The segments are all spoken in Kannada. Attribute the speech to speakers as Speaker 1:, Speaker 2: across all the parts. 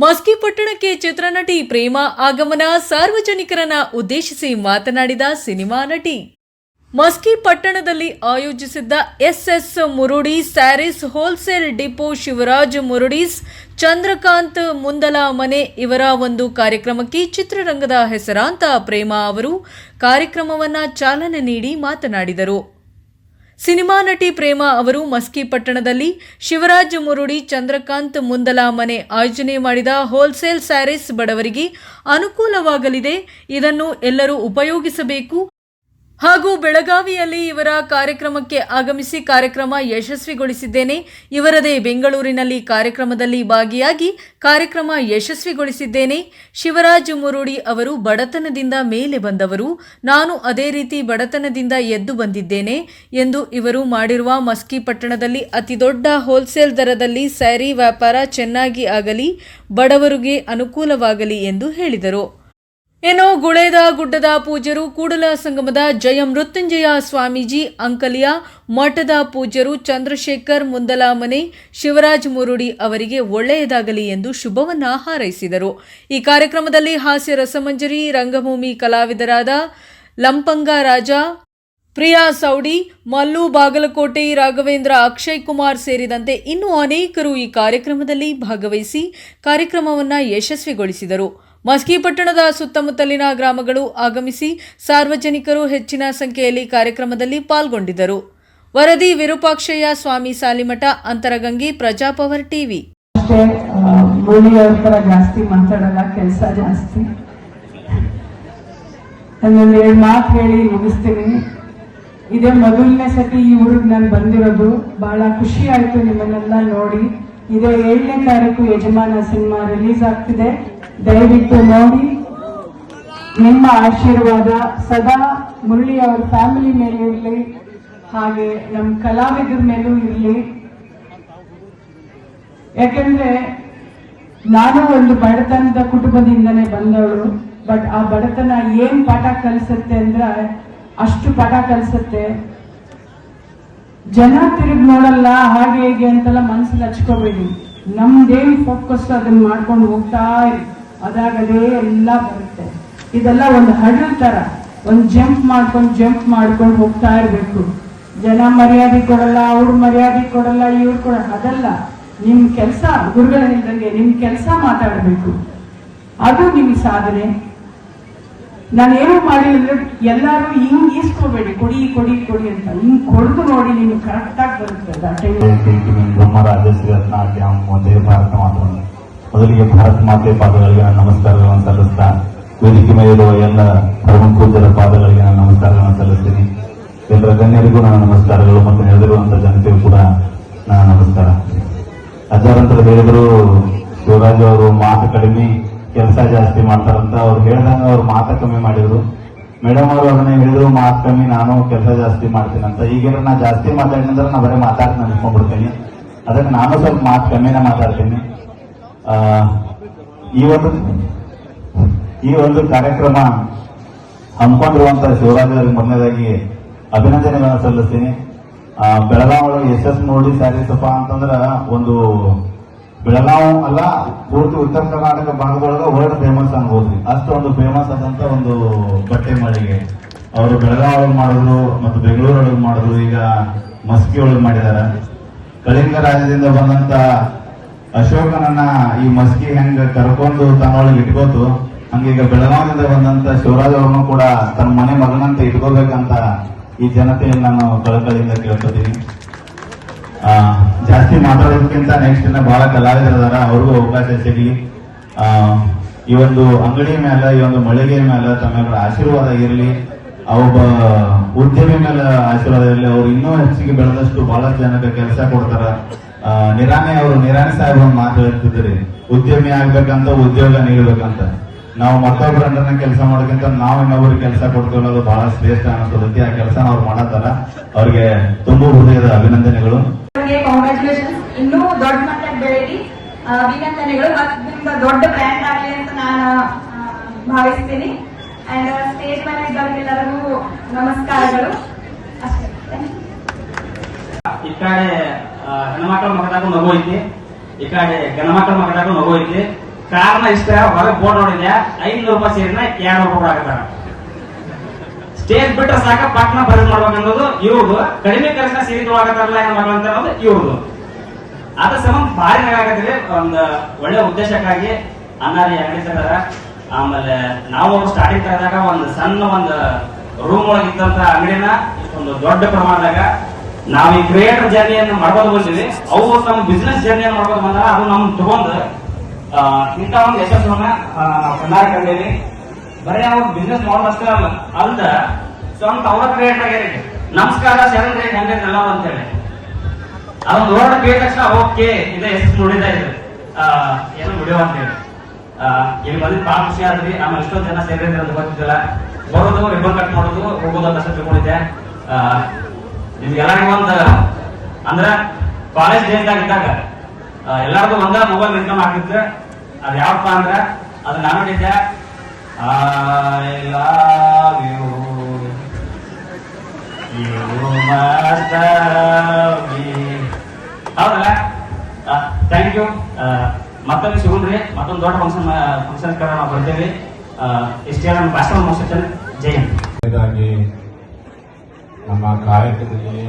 Speaker 1: ಮಸ್ಕಿ ಪಟ್ಟಣಕ್ಕೆ ಚಿತ್ರನಟಿ ಪ್ರೇಮಾ ಆಗಮನ, ಸಾರ್ವಜನಿಕರನ್ನ ಉದ್ದೇಶಿಸಿ ಮಾತನಾಡಿದ ಸಿನಿಮಾ ನಟಿ. ಮಸ್ಕಿ ಪಟ್ಟಣದಲ್ಲಿ ಆಯೋಜಿಸಿದ್ದ SS Murudi sarees wholesale depot Shivraj Murudi's, Chandrakant ಮುಂದಲ ಮನೆ ಇವರ ಒಂದು ಕಾರ್ಯಕ್ರಮಕ್ಕೆ ಚಿತ್ರರಂಗದ ಹೆಸರಾಂತ ಪ್ರೇಮಾ ಅವರು ಕಾರ್ಯಕ್ರಮವನ್ನು ಚಾಲನೆ ನೀಡಿ ಮಾತನಾಡಿದರು. ಸಿನಿಮಾ ನಟಿ ಪ್ರೇಮಾ ಅವರು ಮಸ್ಕಿ ಪಟ್ಟಣದಲ್ಲಿ ಶಿವರಾಜ್ ಮುರುಡಿ, ಚಂದ್ರಕಾಂತ್ ಮುಂದಲ ಮನೆ ಆಯೋಜನೆ ಮಾಡಿದ ಹೋಲ್ಸೇಲ್ ಸ್ಯಾರೀಸ್ ಬಡವರಿಗೆ ಅನುಕೂಲವಾಗಲಿದೆ, ಇದನ್ನು ಎಲ್ಲರೂ ಉಪಯೋಗಿಸಬೇಕು ಹಾಗೂ ಬೆಳಗಾವಿಯಲ್ಲಿ ಇವರ ಕಾರ್ಯಕ್ರಮಕ್ಕೆ ಆಗಮಿಸಿ ಕಾರ್ಯಕ್ರಮ ಯಶಸ್ವಿಗೊಳಿಸಿದ್ದೇನೆ. ಇವರದೇ ಬೆಂಗಳೂರಿನಲ್ಲಿ ಕಾರ್ಯಕ್ರಮದಲ್ಲಿ ಭಾಗಿಯಾಗಿ ಕಾರ್ಯಕ್ರಮ ಯಶಸ್ವಿಗೊಳಿಸಿದ್ದೇನೆ. ಶಿವರಾಜ್ ಮುರುಡಿ ಅವರು ಬಡತನದಿಂದ ಮೇಲೆ ಬಂದವರು, ನಾನು ಅದೇ ರೀತಿ ಬಡತನದಿಂದ ಎದ್ದು ಬಂದಿದ್ದೇನೆ ಎಂದು ಇವರು ಮಾಡಿರುವ ಮಸ್ಕಿ ಪಟ್ಟಣದಲ್ಲಿ ಅತಿದೊಡ್ಡ ಹೋಲ್ಸೇಲ್ ದರದಲ್ಲಿ ಸ್ಯಾರಿ ವ್ಯಾಪಾರ ಚೆನ್ನಾಗಿ ಆಗಲಿ, ಬಡವರಿಗೆ ಅನುಕೂಲವಾಗಲಿ ಎಂದು ಹೇಳಿದರು. ಏನೋ ಗುಳೇದ ಗುಡ್ಡದ ಪೂಜ್ಯರು, ಕೂಡಲ ಸಂಗಮದ ಜಯ ಮೃತ್ಯುಂಜಯ ಸ್ವಾಮೀಜಿ, ಅಂಕಲಿಯ ಮಠದ ಪೂಜ್ಯರು ಚಂದ್ರಶೇಖರ್ ಮುಂದಲ ಮನೆ, ಶಿವರಾಜ್ ಮುರುಡಿ ಅವರಿಗೆ ಒಳ್ಳೆಯದಾಗಲಿ ಎಂದು ಶುಭವನ್ನ ಹಾರೈಸಿದರು. ಈ ಕಾರ್ಯಕ್ರಮದಲ್ಲಿ ಹಾಸ್ಯ ರಸಮಂಜರಿ, ರಂಗಭೂಮಿ ಕಲಾವಿದರಾದ ಲಂಪಂಗ ರಾಜ, ಪ್ರಿಯಾ ಸೌಡಿ, ಮಲ್ಲು ಬಾಗಲಕೋಟೆ, ರಾಘವೇಂದ್ರ, ಅಕ್ಷಯ್ ಕುಮಾರ್ ಸೇರಿದಂತೆ ಇನ್ನೂ ಅನೇಕರು ಈ ಕಾರ್ಯಕ್ರಮದಲ್ಲಿ ಭಾಗವಹಿಸಿ ಕಾರ್ಯಕ್ರಮವನ್ನು ಯಶಸ್ವಿಗೊಳಿಸಿದರು. ಮಸ್ಕಿ ಪಟ್ಟಣದ ಸುತ್ತಮುತ್ತಲಿನ ಗ್ರಾಮಗಳು ಆಗಮಿಸಿ ಸಾರ್ವಜನಿಕರು ಹೆಚ್ಚಿನ ಸಂಖ್ಯೆಯಲ್ಲಿ ಕಾರ್ಯಕ್ರಮದಲ್ಲಿ ಪಾಲ್ಗೊಂಡಿದ್ದರು. ವರದಿ ವಿರೂಪಾಕ್ಷಯ್ಯ ಸ್ವಾಮಿ ಸಾಲಿಮಠ, ಅಂತರಗಂಗೆ, ಪ್ರಜಾಪವರ್ ಟಿವಿ.
Speaker 2: ಜಾಸ್ತಿ ಮಾತಾಡಲ್ಲ, ಕೆಲಸ ಜಾಸ್ತಿ. ನಾನೊಂದು 2 ಮಾತು ಹೇಳಿ ಮುಗಿಸ್ತೀನಿ. ಇದೇ ಮೊದಲನೇ ಸತಿ ಈ ಊರಿಗೆ ನಾನು ಬಂದಿರೋದು. ಬಹಳ ಖುಷಿ ಆಯ್ತು ನಿಮ್ಮನ್ನೆಲ್ಲ ನೋಡಿ. ಇದೇ 7ನೇ ತಾರೀಕು ಯಜಮಾನ ಸಿನಿಮಾ ರಿಲೀಸ್ ಆಗ್ತಿದೆ. ದಯವಿಟ್ಟು ನೋಡಿ. ನಿಮ್ಮ ಆಶೀರ್ವಾದ ಸದಾ ಮುರಳಿ ಅವರ ಫ್ಯಾಮಿಲಿ ಮೇಲೆ ಇರಲಿ, ಹಾಗೆ ನಮ್ಮ ಕಲಾವಿದರ ಮೇಲೂ ಇರಲಿ. ಯಾಕೆಂದ್ರೆ ನಾನು ಒಂದು ಬಡತನದ ಕುಟುಂಬದಿಂದನೇ ಬಂದವಳು. ಬಟ್ ಆ ಬಡತನ ಏನ್ ಪಾಠ ಕಲಿಸುತ್ತೆ ಅಂದ್ರೆ ಅಷ್ಟು ಪಾಠ ಕಲಿಸುತ್ತೆ. ಜನ ತಿರುಗಿ ನೋಡಲ್ಲ, ಹಾಗೆ ಹೇಗೆ ಅಂತೆಲ್ಲ ಮನಸ್ಸಲ್ಲಿ ಹಚ್ಕೋಬೇಡಿ. ನಮ್ದೇನ್ ಫೋಕಸ್ ಅದನ್ನ ಮಾಡ್ಕೊಂಡು ಹೋಗ್ತಾ ಇರಿ, ಅದಾಗದೇ ಎಲ್ಲ ಬರುತ್ತೆ. ಇದೆಲ್ಲ ಒಂದು ಹಡಲ್ ತರ, ಒಂದು ಜಂಪ್ ಮಾಡ್ಕೊಂಡು ಹೋಗ್ತಾ ಇರ್ಬೇಕು. ಜನ ಮರ್ಯಾದೆ ಕೊಡಲ್ಲ, ಅವ್ರು ಮರ್ಯಾದೆ ಕೊಡಲ್ಲ, ಇವ್ರು ಕೊಡಲ್ಲ, ಅದಲ್ಲ. ನಿಮ್ ಕೆಲಸ, ಗುರುಗಳು ಹೇಳಿದಂಗೆ ನಿಮ್ ಕೆಲಸ ಮಾತಾಡಬೇಕು, ಅದು ನಿಮ್ ಸಾಧನೆ. ನಾನೇನು ಮಾಡಿದ್ರೆ ಎಲ್ಲರೂ ಹಿಂಗ್ ಈಸ್ಕೋಬೇಡಿ, ಕೊಡಿ ಕೊಡಿ ಕೊಡಿ ಅಂತ. ಹಿಂಗ್ ಕೊಡ್ದು ನೋಡಿ, ನಿಮ್ಗೆ ಕರೆಕ್ಟ್ ಆಗಿ ಬರುತ್ತೆ.
Speaker 3: ಒಂದೇ ಭಾರತ ಮಾತ್ರ. ಮೊದಲಿಗೆ ಭಾರತ ಮಾತೆ ಪಾದಗಳಿಗೆ ನಾನು ನಮಸ್ಕಾರಗಳನ್ನು ಸಲ್ಲಿಸ್ತಾ, ವೇದಿಕೆ ಮೇಲಿರುವ ಎಲ್ಲ ಧರ್ಮ ಪೂಜ್ಯರ ಪಾದಗಳಿಗೆ ನಾನು ನಮಸ್ಕಾರಗಳನ್ನು ಸಲ್ಲಿಸ್ತೀನಿ. ಎಲ್ಲರ ಗಣ್ಯರಿಗೂ ನನ್ನ ನಮಸ್ಕಾರಗಳು ಮತ್ತು ನೆರೆದಿರುವಂತಹ ಜನತೆಗೂ ಕೂಡ ನನ್ನ ನಮಸ್ಕಾರ. ಅಜ್ಜಾರಂತರ ಹೇಳಿದ್ರು, ಶಿವರಾಜ್ ಅವರು ಮಾತು ಕಡಿಮೆ, ಕೆಲಸ ಜಾಸ್ತಿ ಮಾಡ್ತಾರಂತ. ಅವ್ರು ಹೇಳ್ದಂಗ ಅವ್ರು ಮಾತ ಕಮ್ಮಿ ಮಾಡಿದ್ರು. ಮೇಡಮ್ ಅವರು ಅದನ್ನ ಹೇಳಿದ್ರು, ಮಾತು ಕಮ್ಮಿ, ನಾನು ಕೆಲಸ ಜಾಸ್ತಿ ಮಾಡ್ತೀನಂತ. ಈಗೇನ ನಾ ಜಾಸ್ತಿ ಮಾತಾಡಿದ್ರೆ ನಾ ಬರೀ ಮಾತಾಡ್ತೀನಿ ಅನ್ಕೊಂಡ್ಬಿಡ್ತೀನಿ. ಅದಕ್ಕೆ ನಾನು ಸ್ವಲ್ಪ ಮಾತು ಕಮ್ಮಿನ ಮಾತಾಡ್ತೀನಿ. ಈ ಒಂದು ಕಾರ್ಯಕ್ರಮ ಹಮ್ಮಿಕೊಂಡಿರುವಂತಹ ಶಿವರಾಜ್ ಅವರಿಗೆ ಮೊದಲನೇದಾಗಿ ಅಭಿನಂದನೆಗಳನ್ನು ಸಲ್ಲಿಸ್ತೀನಿ. ಬೆಳಗಾವಿ ಒಳಗೆ ಎಸ್ ನೋಡಿ ಸ್ಯಾರೀಸಪ್ಪ ಅಂತಂದ್ರ ಒಂದು ಬೆಳಗಾವಿ ಅಲ್ಲ, ಪೂರ್ತಿ ಉತ್ತರ ಕರ್ನಾಟಕ ಭಾಗದೊಳಗೆ ವರ್ಲ್ಡ್ ಫೇಮಸ್ ಅನ್ಬೋದ್ರಿ. ಅಷ್ಟೊಂದು ಫೇಮಸ್ ಆದಂತ ಒಂದು ಬಟ್ಟೆ ಮಳಿಗೆ ಅವರು ಬೆಳಗಾವಿ ಒಳಗೆ ಮಾಡಿದ್ರು ಮತ್ತು ಬೆಂಗಳೂರೊಳಗೆ ಮಾಡಿದ್ರು. ಈಗ ಮಸ್ಕಿ ಒಳಗೆ ಮಾಡಿದಾರ. ಕಳಿಂಗ ರಾಜ್ಯದಿಂದ ಬಂದಂತ ಅಶೋಕನನ್ನ ಈ ಮಸ್ಕಿ ಹೆಂಗ ಕರ್ಕೊಂಡು ತನ್ನೊಳಗೆ ಇಟ್ಕೋತು, ಹಂಗೀಗ ಬೆಳಗಾವಿಯಿಂದ ಬಂದಂತ ಶಿವರಾಜ್ ಅವ್ರನ್ನು ಕೂಡ ತನ್ನ ಮನೆ ಮಗನಂತ ಇಟ್ಕೋಬೇಕಂತ ಈ ಜನತೆಯನ್ನು ನಾನು ಕಳಕಳಿಯಿಂದ ಕೇಳ್ಕೊತೀನಿ. ಜಾಸ್ತಿ ಮಾತಾಡೋದಕ್ಕಿಂತ ನೆಕ್ಸ್ಟ್ ಬಹಳ ಕಲಾವಿದರದಾರ, ಅವ್ರಿಗೂ ಅವಕಾಶ ಸಿಗಲಿ. ಈ ಒಂದು ಅಂಗಡಿ ಮೇಲೆ, ಈ ಒಂದು ಮಳಿಗೆ ಮೇಲೆ ತಮ್ಮೆಲ್ಲರ ಆಶೀರ್ವಾದ ಇರಲಿ. ಒಬ್ಬ ಉದ್ಯಮಿ ಮೇಲೆ ಆಶೀರ್ವಾದ ಇರಲಿ. ಅವ್ರು ಇನ್ನೂ ಹೆಚ್ಚಿಗೆ ಬೆಳೆದಷ್ಟು ಬಹಳಷ್ಟು ಜನಕ್ಕೆ ಕೆಲಸ ಕೊಡ್ತಾರ. ನಿರಾಣಿ ಸಾಹೇಬ್ ಒಂದು ಮಾತು ಹೇಳ್ತಿದ್ರಿ, ಉದ್ಯಮಿ ಆಗ್ಬೇಕಂತ ಉದ್ಯೋಗ ನೀಡಬೇಕಂತ. ನಾವು ಮತ್ತೊಬ್ಬರ ಅಂಡರ್ನ ಕೆಲಸ ಮಾಡೋಕ್ಕಿಂತ ನಾವು ಇನ್ನೊಬ್ಬರಿಗೆ ಕೆಲಸ ಕೊಡ್ತೀವಲ್ಲ, ಅದು ಬಹಳ ಶ್ರೇಷ್ಠ ಅನಿಸ್ತದೆ. ಆ ಕೆಲಸ ಅವ್ರು ಮಾಡತ್ತಾರ. ಅವ್ರಿಗೆ ತುಂಬಾ ಹೃದಯದ ಅಭಿನಂದನೆಗಳು.
Speaker 4: ಇನ್ನೂ ದೊಡ್ಡ ಮಟ್ಟಕ್ಕೆ ಬೆಳೀಲಿ, ಅಭಿನಂದನೆಗಳು. ಮತ್ತು ನಿಮ್ಗೆ ದೊಡ್ಡ ಬ್ರ್ಯಾಂಡ್ ಆಗಲಿ ಅಂತ ನಾನು ಭಾವಿಸ್ತೀನಿ. ಅಂಡ್ ಸ್ಟೇಜ್ ಮೇಲೆ ಇದ್ದವರಿಗೆಲ್ಲರಿಗೂ ನಮಸ್ಕಾರಗಳು. ಅಷ್ಟೇ.
Speaker 5: ಈ ಕಡೆ ಹೆಣ್ಮಕ್ಳ ಮಗದಾಗೂ ನಗು ಐತಿ, ಈ ಕಡೆ ಗಂಡ ಮಕ್ಕಳ ಮಗದಾಗೂ ನಗು ಐತಿ. ಕಾರಣ ಇಷ್ಟ, ಹೊರಗೆ ಬೋರ್ಡ್ ನೋಡಿದ್ಯಾ 500 ರೂಪಾಯಿ ಸೇರಿನ 200 ರೂಪಾಯಿ ಆಗತ್ತಾರ. ಸ್ಟೇಜ್ ಬಿಟ್ರೆ ಸಾಕ ಪಟ್ನ ಬರೆದು ಮಾಡ್ಬೇಕನ್ನೋದು ಇವ್ರದು, ಕಡಿಮೆ ಖರ್ಚಿನ ಸೀರೆ ತೊಗೊಳಕತ್ತಾರಲ್ಲ ಏನ್ ಮಾಡ್ಬೇಕಂತ ಅನ್ನೋದು ಇವ್ರದು. ಅದ್ರ ಸಂಬಂಧ ಭಾರಿ ನಗಾಕತ್ತೀವಿ. ಒಂದು ಒಳ್ಳೆ ಉದ್ದೇಶಕ್ಕಾಗಿ ಅನ್ನಾರಿ ಅಂಗಡಿ ತೆಗೆದಾರ. ಆಮೇಲೆ ನಾವು ಸ್ಟಾರ್ಟಿಂಗ್ ತೆಗೆದಾಗ ಒಂದು ಸಣ್ಣ ಒಂದು ರೂಮ್ ಒಳಗೆ ಇದ್ದಂತ ಅಂಗಡಿನ ಒಂದು ದೊಡ್ಡ ಪ್ರಮಾಣದಾಗ ನಾವು ಈ ಕ್ರಿಯೇಟರ್ ಜರ್ನಿಯನ್ನು ಮಾಡ್ಬೋದು ಬಂದಿವಿ. ಅವು ನಮ್ಮ ಬಿಸ್ನೆಸ್ ಜರ್ನಿಯನ್ನು ಮಾಡ್ಬೋದು ಬಂದಾಗ ಅದು ನಮ್ ತಗೊಂಡು ಇಂಥ ಒಂದು ಯಶಸ್ಸನ್ನ ನಾವು ಕಣ್ಣಾರೆ ಕಂಡೇವಿ. ಬರೀ ಅವ್ರು ಬಿಸ್ನೆಸ್ ಮಾಡೋದಷ್ಟೇ ಅಲ್ದ ಸ್ವಂತ ಅವರ ಕ್ರಿಯೇಟರ್ ಆಗ್ಯಾರ. ನಮಸ್ಕಾರ ಶರಣ್ ರೀ ಹೆಂಗೆ ಎಲ್ಲ ಅಂತೇಳಿ ಅದೊಂದು ವರ್ಡ್ ಕೇಳಿದ ತಕ್ಷಣ ಓಕೆ ಇದೇ ಯಶಸ್ಸು ನೋಡಿದ ಇದು ಏನು ವಿಡಿಯೋ ಅಂತೇಳಿ ಇಲ್ಲಿ ಬಂದಿದ್ದು ಭಾಳ ಖುಷಿ ಆದ್ರಿ. ಆಮೇಲೆ ಎಷ್ಟೊಂದು ಜನ ಸೇರಿದ್ರೆ ಅಂತ ಗೊತ್ತಿದ್ದಿಲ್ಲ. ಬರೋದು ರಿಬನ್ ಕಟ್ ಮಾಡೋದು ಹೋಗೋದು ಅಂತ ತಿಳ್ಕೊಂಡಿದ್ದೆ. ನಿಮ್ಗೆಲ್ಲರಿಗೂ ಒಂದು ಅಂದ್ರ ಕಾಲೇಜ್ ಡೇಸ್ದಾಗ ಇದ್ದಾಗ ಎಲ್ಲಾರ್ದು ಒಂದ ಮೊಬೈಲ್ ಇನ್ಕಮ್ ಆಗ್ತಿತ್ತು. ಅದು ಯಾವಪ್ಪ ಅಂದ್ರ ಅದು ನಾನು ನೋಡಿದ್ದೆ, I love you you must love me. ಹೌದಲ್ಲ? Thank you. ಮತ್ತೊಮ್ಮೆ ಸಿಗುಣ್ರಿ. ಮತ್ತೊಂದು ದೊಡ್ಡ ಫಂಕ್ಷನ್ ನಾವು ಬರ್ತೇವೆ. ಇಷ್ಟೇ ನಮ್ಮ ಭಾಷಣ ಮುಗಿಸುತ್ತೇನೆ. ಜೈ ಹಿಂದ್.
Speaker 6: ನಮ್ಮ ಕಾಯಕದಲ್ಲಿ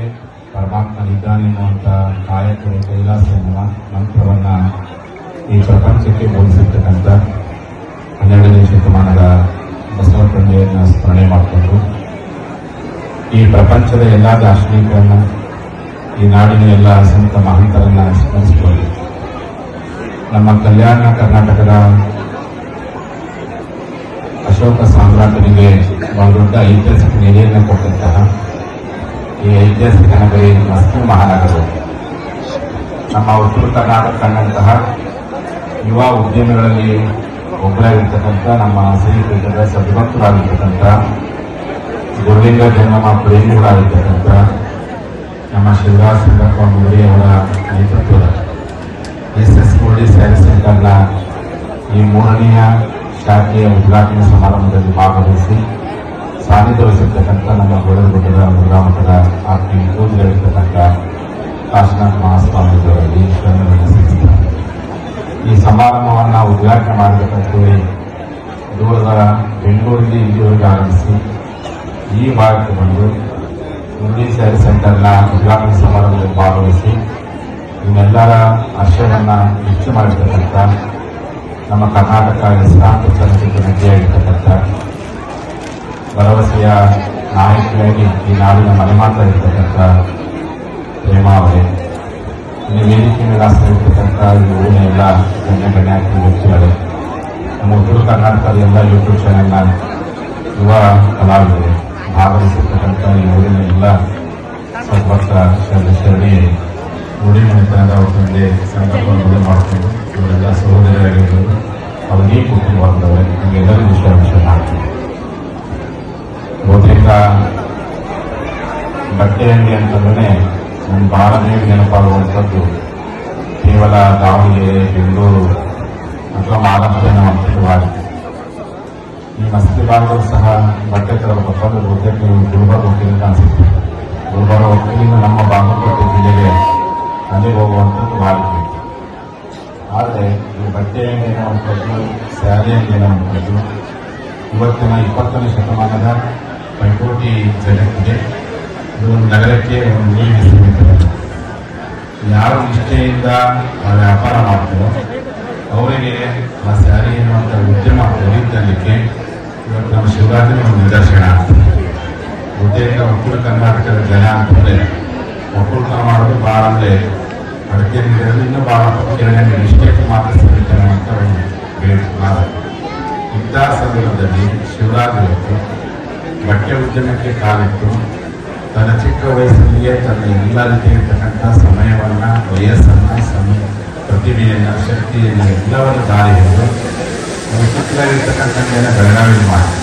Speaker 6: ಪರಮಾತ್ಮನಿದ್ದಾನೆ ಎನ್ನುವಂಥ ಕಾಯಕದ ಕೈಲಾಸ ಎನ್ನುವ ಮಂತ್ರವನ್ನು ಈ ಪ್ರಪಂಚಕ್ಕೆ ಬೋಧಿಸಿರ್ತಕ್ಕಂಥ 12ನೇ ಶತಮಾನದ ಬಸವ ತಂದೆಯನ್ನು ಸ್ಮರಣೆ ಮಾಡಿಕೊಂಡು ಈ ಪ್ರಪಂಚದ ಎಲ್ಲ ದಾರ್ಶನಿಕರನ್ನು, ಈ ನಾಡಿನ ಎಲ್ಲ ಸಂತ ಮಹಂತರನ್ನು ಸ್ಮರಿಸಿಕೊಂಡು ನಮ್ಮ ಕಲ್ಯಾಣ ಕರ್ನಾಟಕದ ಅಶೋಕ ಸಾಮ್ರಾಟನಿಗೆ ಒಂದು ದೊಡ್ಡ ಐತಿಹಾಸಿಕ ನೆಲೆಯನ್ನು ಕೊಟ್ಟಂತಹ ಈ ಐತಿಹಾಸಿಕ ನಗರಿ ಮಸ್ಕಿ ಮಹಾನಗರ ನಮ್ಮ ಉತ್ತರ ಕರ್ನಾಟಕ ಕಂಡಂತಹ ಯುವ ಉದ್ಯಮಿಗಳಲ್ಲಿ ಒಬ್ಬರಾಗಿರ್ತಕ್ಕಂಥ ನಮ್ಮ ಶ್ರೀಪೀಠದ ಸದ್ಭಕ್ತರಾಗಿರ್ತಕ್ಕಂಥ ಗುರುಲಿಂಗ ಜನ್ಮ ಪ್ರೇಮಿಗಳಾಗಿರ್ತಕ್ಕಂಥ ನಮ್ಮ ಶಿವರಾಜ್ ಸಿಂಗಪ್ಪ ಮುರಿಯವರ ನೇತೃತ್ವದ SS ಕೋಡಿ ಸ್ಯಾರಿ ಸೆಂಟರ್ನ ಈ 3ನೆಯ ಶಾಖೆಯ ಉದ್ಘಾಟನಾ ಸಮಾರಂಭದಲ್ಲಿ ಭಾಗವಹಿಸಿ ಸಾನ್ನಿಧ್ಯ ವಹಿಸಿರ್ತಕ್ಕಂಥ ನಮ್ಮ ಗೋಳಗುಡ್ಡದ ಮುರುಘಾಮಠದ ಆತ್ಮೀಯ ಪೂಜೆಗಳಿರ್ತಕ್ಕಂಥ ಕಾಶಿನಾಥ್ ಮಹಾಸ್ವಾಮೀಜಿಯವರಲ್ಲಿ ಶರಣವನ್ನು ಸಿಕ್ಕಿದ್ದಾರೆ. ಈ ಸಮಾರಂಭವನ್ನು ಉದ್ಘಾಟನೆ ಮಾಡಬೇಕಂತೇಳಿ ದೂರದ ಬೆಂಗಳೂರಿಗೆ ಇಲ್ಲಿವರೆಗೆ ಆಗಮಿಸಿ ಈ ಭಾಗಕ್ಕೆ ಬಂದು ಮುರಳಿ ಸ್ಯಾರಿ ಸೆಂಟರ್ನ ಉದ್ಘಾಟನಾ ಸಮಾರಂಭದಲ್ಲಿ ಭಾಗವಹಿಸಿ ನಿಮ್ಮೆಲ್ಲರ ಆಶಯವನ್ನು ಹೆಚ್ಚು ಮಾಡಿರ್ತಕ್ಕಂಥ ನಮ್ಮ ಕರ್ನಾಟಕ ವಿಶ್ರಾಂತ ಚಲನಚಿತ್ರ ನಟಿಯಾಗಿರ್ತಕ್ಕಂಥ ಭರವಸೆಯ ನಾಯಕಿಯಾಗಿ ಈ ನಾಡಿನ ಮನೆಮಾತಾಗಿರ್ತಕ್ಕಂಥ ಪ್ರೇಮಾ ಅವರೇ, ಇಲ್ಲಿ ವೇದಿಕೆ ಮೇಲೆ ಆಸರಿರ್ತಕ್ಕಂಥ ಈ ಊರಿನ ಎಲ್ಲ ಗಣ್ಯಾತಿ ವ್ಯಕ್ತಿಗಳೇ, ನಮ್ಮ ಉತ್ತರ ಕರ್ನಾಟಕದ ಎಲ್ಲ ಯೂಟ್ಯೂಬ್ ಚಾನೆಲ್ನ ಯುವ ಕಲಾವಿದರು, ಭಾಗವಹಿಸಿರ್ತಕ್ಕಂಥ ಈ ಊರಿನ ಎಲ್ಲ ಸದ್ಭಕ್ತ ಶರಣಿ ನುಡಿ ಮನೆತನದ ಅವರಿಗೆ ಸಂಕಲ್ಪವನ್ನು ಮಾಡಿಕೊಂಡು ಇವರೆಲ್ಲ ಸಹೋದರಿಯಾಗಿರ್ಬೋದು, ಅವರು ಈ ಕುಟುಂಬ ವರ್ಗದವರೇ, ನಿಮಗೆಲ್ಲರಿಗೂ ವಿಷಯ ಮಾಡ್ತೀನಿ. ಬಹುತೇಕ ಬಟ್ಟೆ ಅಂಗಡಿ ಅಂತಂದ್ರೆ ನನ್ನ ಬಹಳ ನೆನಪಾಗುವಂಥದ್ದು ಕೇವಲ ದಾವಣಗೆರೆ, ಬೆಂಗಳೂರು ಅಥವಾ ಮಹಾರಾಷ್ಟ್ರ ಅಂಶವಾಗಿದೆ. ಈ ಮಸ್ತಿ ಭಾಗದಲ್ಲೂ ಸಹ ಬಟ್ಟೆ ತರಬೇಕಂದ್ರೆ ಬಹುತೇಕ ನೀವು ಗುಲ್ಬರ್ಗ ಹೋಗ್ತೀನಿ ಅಂತ ಅನಿಸುತ್ತೆ. ಗುಲ್ಬರ್ಗ ಹೋಗ್ತೀನಿ ನಮ್ಮ ಬಾಗಲಕೋಟೆ ಜಿಲ್ಲೆಗೆ ಅಲ್ಲಿ ಹೋಗುವಂಥದ್ದು ವಾಡಿಕೆ. ಆದರೆ ಈ ಬಟ್ಟೆ ಅಂಗಡಿ ಅನ್ನುವಂಥದ್ದು, ಸ್ಯಾರಿ ಅಂಗಡಿ ಅನ್ನುವಂಥದ್ದು ಇವತ್ತಿನ 20ನೇ ಶತಮಾನದ ಪೈಪೋಟಿ ಜಗತ್ತಿಗೆ ಇದು ನಗರಕ್ಕೆ ಒಂದು ನೀಡಿ ಸೀಮಿತವಾದ. ಯಾರು ನಿಷ್ಠೆಯಿಂದ ವ್ಯಾಪಾರ ಮಾಡ್ತಾರೋ ಅವರಿಗೆ ಆ ಸ್ಯಾರಿ ಎನ್ನುವಂಥ ಉದ್ಯಮ ಬೆಳೀತಲಿಕ್ಕೆ ಇವತ್ತು ನಮ್ಮ ಶಿವರಾತ್ರಿ ಒಂದು ನಿದರ್ಶನ ಆಗ್ತದೆ. ಬಹುತೇಕ ಉತ್ತರ ಕರ್ನಾಟಕದ ಜನ ಅಂತಂದರೆ ಒಕ್ಕೂಟನ ಮಾಡೋದು ಭಾಳ ಅಂದರೆ ಅಡಿಕೆ ನೀರಲ್ಲಿ ಇನ್ನೂ ಭಾಳ ನಿಷ್ಠೆಗೆ ಮಾತ್ರ ಸೀಮಿತ ಅಂತ ಒಂದು ಬೇಡ. ಇಂಥ ಸಂದರ್ಭದಲ್ಲಿ ಶಿವರಾತ್ರಿ ಬಟ್ಟೆ ಉದ್ಯಮಕ್ಕೆ ಕಾಲಿಟ್ಟು ತನ್ನ ಚಿಕ್ಕ ವಯಸ್ಸಲ್ಲಿಯೇ ತನ್ನ ಎಲ್ಲ ರೀತಿಯಿರ್ತಕ್ಕಂಥ ಸಮಯವನ್ನು, ವಯಸ್ಸನ್ನು, ಪ್ರತಿಭೆಯನ್ನು, ಶಕ್ತಿಯನ್ನು ಎಲ್ಲವನ್ನ ದಾರಿ ಹಿಡಿದು ಚಿಕ್ಕದಾಗಿರ್ತಕ್ಕಂಥ ಬೆಳಗಾವಿ ಮಾಡಿ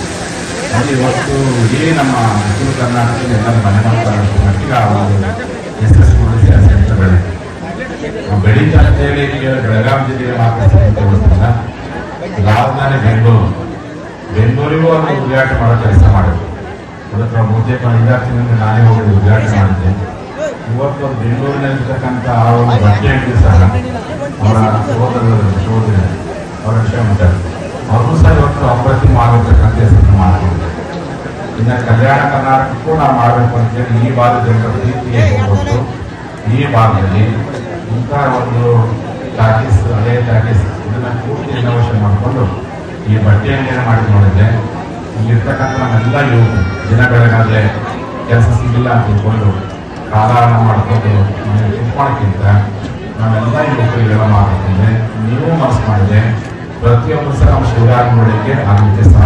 Speaker 6: ಅದು ಇವತ್ತು ಇಡೀ ನಮ್ಮ ಉತ್ತರ ಕರ್ನಾಟಕದ ಎಲ್ಲರ ಮನೆ ಮಾತಾಡೋದು ಮಟ್ಟಿಗೆ ಆ ಒಂದು ಯಶಸ್ವಿ ಅಂತ ಬೆಳೀತು. ಬೆಳೀತಾ ಅಂತೇಳಿ ಬೆಳಗಾವಿ ಜಿಲ್ಲೆಗೆ ಮಾತ್ರ ತಗೊಳ್ತಿಲ್ಲ, ರಾಜಧಾನಿ ಬೆಂಗಳೂರಿಗೂ ಒಂದು ಉದ್ಘಾಟನೆ ಮಾಡೋ ಕೆಲಸ ಮಾಡಿದ್ರು. ಇವತ್ತು ಬಹುತೇಕ ವಿದ್ಯಾರ್ಥಿಗಳಿಂದ ನಾನೇ ಹೋಗಿ ಉದ್ಘಾಟನೆ ಮಾಡಿದ್ದೆ. ಇವತ್ತು ಬೆಂಗಳೂರಿನಲ್ಲಿರ್ತಕ್ಕಂಥ ಆ ಒಂದು ಬಟ್ಟೆ ಅಂಗಡಿ ಸಹ ಅವರ ಸಹೋದರ ಅವರ ಇನ್ನು ಕಲ್ಯಾಣ ಕರ್ನಾಟಕಕ್ಕೂ ನಾವು ಮಾಡಬೇಕು ಅಂತೇಳಿ ಈ ಭಾಗದ ಜನರ ಪ್ರೀತಿಗೆ ಹೋಗ್ಬಿಟ್ಟು ಈ ಭಾಗದಲ್ಲಿ ಇಂಥ ಒಂದು ಟಾಕೀಸ್ ಹಳೆ ಟಾಕೀಸ್ ಇದನ್ನ ಪೂರ್ತಿ ಇನೋವೇಷನ್ ಮಾಡಿಕೊಂಡು ಈ ಬಟ್ಟೆ ಅಂಗಡಿಯನ್ನು ಮಾಡಿ ನೋಡಿದ್ರೆ ಇಲ್ಲಿರ್ತಕ್ಕಂಥ ನಮ್ಮೆಲ್ಲ ಯುವಕರು ದಿನ ಬೆಳಗಾಗಲೇ ಕೆಲಸ ಸಿಗಿಲ್ಲ ಅಂತ ತಿಳ್ಕೊಂಡು ಕಾಲಹರಣ ಮಾಡಿಕೊಂಡು ತಿಳ್ಕೊಳಕ್ಕಿಂತ ನಾವೆಲ್ಲ ಯುವಕರಿಗೆಲ್ಲ ಮಾಡಬೇಕಂದ್ರೆ ನೀವು ಮನಸ್ಸು ಮಾಡಿದ್ರೆ ಪ್ರತಿಯೊಬ್ಬರು ಸಹ ನಮ್ಮ ಶಿವರಾಜ್ ನೋಡಲಿಕ್ಕೆ ಆಗಲಿಕ್ಕೆ